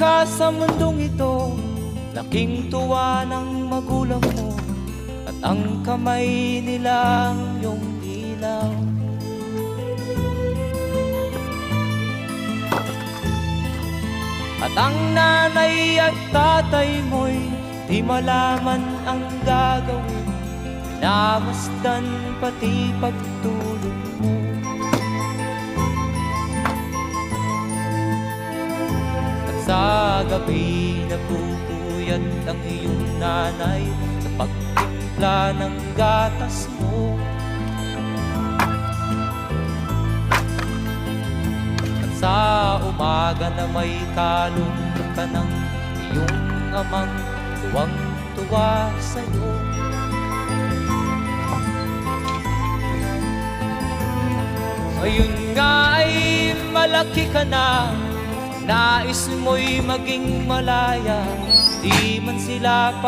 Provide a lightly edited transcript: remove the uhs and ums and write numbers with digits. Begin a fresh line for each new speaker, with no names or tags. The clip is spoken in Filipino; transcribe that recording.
ka sa mundong ito, laking tuwa ng magulang mo, at ang kamay nila ang iyong ilaw. At ang nanay at tatay mo'y di malaman ang gagawin, namasdan pati pagtulog mo. At sa gabi napupuyat ang iyong nanay sa pagtimpla ng gatas mo. Sa umaga na may kalong ka ng iyong amang tuwang-tuwa sa'yo. Ngayon nga ay malaki ka na, nais mo'y maging malaya, di man sila